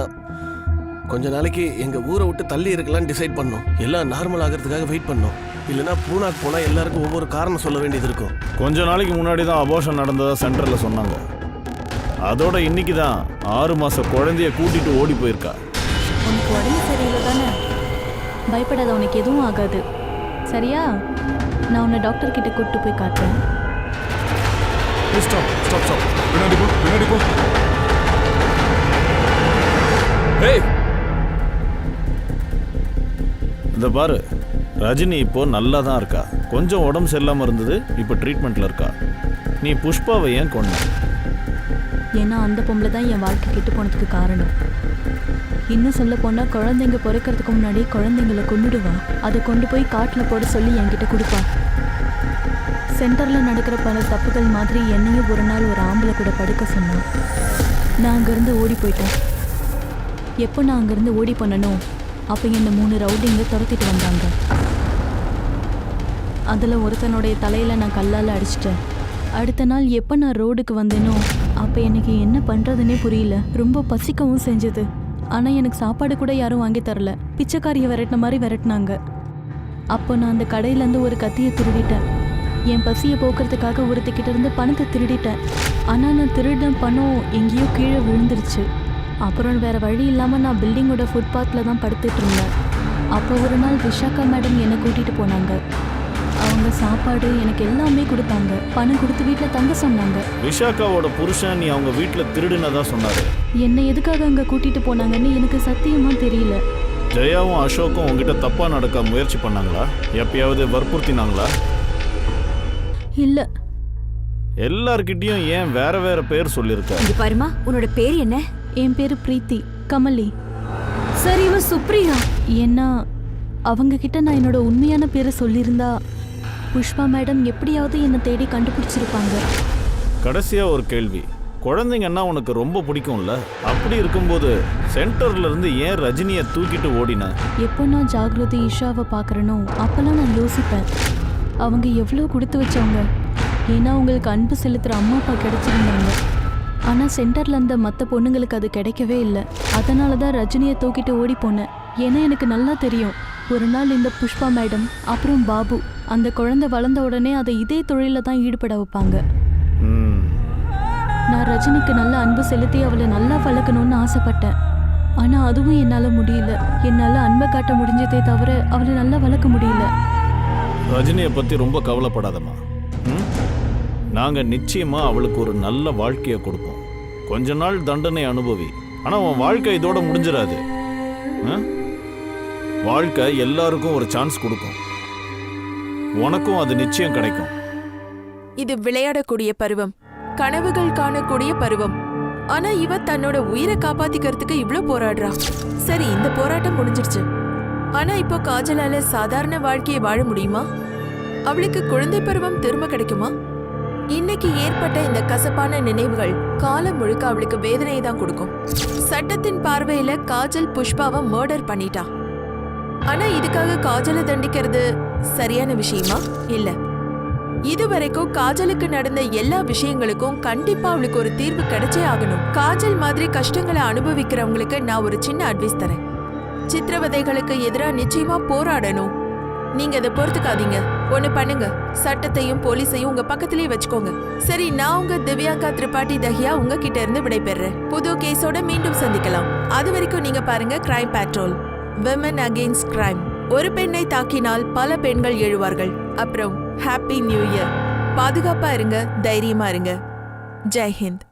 கொஞ்ச நாளைக்கு எங்க ஊரை விட்டு தள்ளி இருக்கலாம்னு டிசைட் பண்ணோம். எல்லாம் நார்மல் ஆகிறதுக்காக வெயிட் பண்ணோம். இல்லைன்னா பூனாக்கு போனா எல்லாருக்கும் ஒவ்வொரு காரணம் சொல்ல வேண்டியது இருக்கும். கொஞ்ச நாளைக்கு முன்னாடி தான் அபார்ஷன் நடந்ததா சென்டர்ல சொன்னாங்க. அதோட இன்னைக்கு தான் 6 மாச குழந்தைய கூட்டிட்டு ஓடி போயிருக்கா. உனக்கு உடம்பு சரியில்லை தானே? பயப்படாத, உனக்கு எதுவும் ஆகாது. சரியா? நான் உன்னை டாக்டர் கிட்ட கூப்பிட்டு போய் காட்டுறேன். Stop stop stop. பின்னாடி போ, பின்னாடி போ. ஏய், இந்த பாரு, ரஜினி இப்போ நல்லா தான் இருக்கா. கொஞ்சம் உடம்பு சரியில்லாம இருந்தது, இப்போ ட்ரீட்மெண்ட்ல இருக்கா. நீ புஷ்பாவை ஏன் கொன்ன? ஏன்னா அந்த பொம்பளை தான் என் வாழ்க்கை கெட்டு போனதுக்கு காரணம். இன்னும் சொல்ல போனா குழந்தைங்க பிறக்கிறதுக்கு முன்னாடி குழந்தைங்களை கொன்னுடுவா. அதை கொண்டு போய் காட்டில் போட சொல்லி என்கிட்ட கொடுப்பா. சென்டரில் நடக்கிற பல தப்புகள் மாதிரி என்னையும் ஒரு நாள் ஒரு ஆம்பளை கூட படுக்க சொன்னான். நான் அங்கேருந்து ஓடி போயிட்டேன். எப்போ நான் அங்கேருந்து ஓடி பண்ணனோ அப்போ என்னை 3 ரவுடிங்க துரத்திட்டு வந்தாங்க. அதில் ஒருத்தனுடைய தலையில் நான் கல்லால் அடிச்சிட்டேன். அடுத்த நாள் எப்போ நான் ரோடுக்கு வந்தேனோ அப்போ எனக்கு என்ன பண்ணுறதுனே புரியல. ரொம்ப பசிக்கவும் செஞ்சது. ஆனால் எனக்கு சாப்பாடு கூட யாரும் வாங்கி தரல. பிச்சைக்காரியை விரட்டின மாதிரி விரட்டினாங்க. அப்போ நான் அந்த கடையிலேருந்து ஒரு கத்தியை திருடிட்டேன். என் பசியை போக்குறதுக்காக ஒருத்திக்கிட்ட இருந்து பணத்தை திருடிட்டேன். ஆனால் நான் திருடின பணம் எங்கேயோ கீழே விழுந்துருச்சு. அப்புறம் வேறு வழி இல்லாமல் நான் பில்டிங்கோட ஃபுட்பாத்தில் தான் படுத்துட்டு இருந்தேன். அப்போ ஒரு நாள் விஷாக்கா மேடம் என்னை கூட்டிகிட்டு போனாங்க. அவங்க சாப்பாடு எனக்கு எல்லாமே கொடுத்தாங்க. பணம் கொடுத்து வீட்டில் தங்க சொன்னாங்க. விஷாக்காவோட புருஷன் நீ அவங்க வீட்டில் திருடுனதா சொன்னாரு. என்னை எதுக்காக அங்கே கூட்டிட்டு போனாங்கன்னு எனக்கு சத்தியமா தெரியல. ஜெயாவும் அசோக்கும் உங்ககிட்ட தப்பா நடக்க முயற்சி பண்ணாங்களா? எப்பயாவது வற்புறுத்தினாங்களா? இல்ல. எல்லார்கிட்டயும் ஏன் வேற வேற பேர் சொல்லியிருக்க? இது பாருமா, உன்னோட பேர் என்ன? என் பேரு பிரீத்தி கமலி. சரி, இவ சுப்ரியா. ஏன்னா அவங்க கிட்ட நான் என்னோட உண்மையான பேரை சொல்லியிருந்தா புஷ்பா மேடம் எப்படியாவது என்னை தேடி கண்டுபிடிச்சிருப்பாங்க. கடைசியா ஒரு கேள்வி. குழந்தைங்கன்னா உனக்கு ரொம்ப பிடிக்கும்ல? அப்படி இருக்கும்போது சென்டர்ல இருந்து ஏன் ரஜினியை தூக்கிட்டு ஓடின? எப்போ நான் ஜாகிரதை ஈஷாவை பார்க்குறேனோ அப்போல்லாம் நான் யோசிப்பேன், அவங்க எவ்வளோ கொடுத்து வச்சவங்க. ஏன்னா அவங்களுக்கு அன்பு செலுத்துகிற அம்மா அப்பா கிடைச்சிருந்தாங்க. ஆனால் சென்டரில் இருந்த மற்ற பொண்ணுங்களுக்கு அது கிடைக்கவே இல்லை. அதனால தான் ரஜினியை தூக்கிட்டு ஓடி போனேன். ஏன்னா எனக்கு நல்லா தெரியும், ஒரு நாள் இந்த புஷ்பா மேடம் அப்புறம் பாபு அந்த குழந்தை வளர்ந்த உடனே அதை இதே தொழிலில் தான் ஈடுபட வைப்பாங்க. நான் ரஜினிக்கு நல்ல அன்பு செலுத்தி அவளை நல்லா வளர்க்கணும்னு ஆசைப்பட்டேன். ஆனால் அதுவும் என்னால் முடியல. என்னால் அன்பை காட்ட முடிஞ்சதே தவிர அவளை நல்லா வளர்க்க முடியல. ரஜினியை பற்றி ரொம்ப கவலைப்படாதம்மா. நாங்க நிச்சயமா அவளுக்கு ஒரு நல்ல வாழ்க்கையை கொடுப்போம். கொஞ்ச நாள் தண்டனை அனுபவி. ஆனா உன் வாழ்க்கை இதோட முடிஞ்சிடாது. வாழ்க்கை எல்லாருக்கும் ஒரு சான்ஸ் கொடுக்கும். உனக்கும் அது நிச்சயம் கிடைக்கும். இது விளையாடக்கூடிய பருவம், கனவுகள் காணக்கூடிய பருவம். ஆனா இவ தன்னோட உயிரை காப்பாத்திக்கிறதுக்கு இவ்ளோ போராடுறா. சரி, இந்த போராட்டம் முடிஞ்சிருச்சு. ஆனா இப்போ காஜலால சாதாரண வாழ்க்கையை வாழ முடியுமா? அவளுக்கு குழந்தை பருவம் திரும்ப கிடைக்குமா? இன்னைக்கு ஏற்பட்ட இந்த கசப்பான நினைவுகள் காலம் முழுக்க அவளுக்கு வேதனையை தான் கொடுக்கும். சட்டத்தின் பார்வையில காஜல் புஷ்பாவை மர்டர் பண்ணிட்டா. ஆனா இதுக்காக காஜலை தண்டிக்கிறது சரியான விஷயமா? இல்ல. இதுவரைக்கும் காஜலுக்கு நடந்த எல்லா விஷயங்களுக்கும் கண்டிப்பா அவளுக்கு ஒரு தீர்வு கிடைச்சே ஆகணும். காஜல் மாதிரி கஷ்டங்களை அனுபவிக்கிறவங்களுக்கு நான் ஒரு சின்ன அட்வைஸ் தரேன். சித்திரவதைகளுக்கு எதிராக நிச்சயமா போராடணும். நீங்க அதை பொறுத்துக்காதீங்க. ஒண்ணு பண்ணுங்க, சட்டத்தையும் போலீஸையும் உங்க பக்கத்திலேயே வச்சுக்கோங்க. சரி, நான் உங்க திவ்யாங்கா திரிபாட்டி தஹியா உங்ககிட்ட இருந்து விடைபெறேன். புது கேஸோட மீண்டும் சந்திக்கலாம். அது வரைக்கும் நீங்க பாருங்க crime patrol, women against crime. ஒரு பெண்ணை தாக்கினால் பல பெண்கள் எழுவார்கள். அப்புறம் ஹாப்பி நியூ இயர். பாதுகாப்பா இருங்க, தைரியமா இருங்க. ஜெய் ஹிந்த்.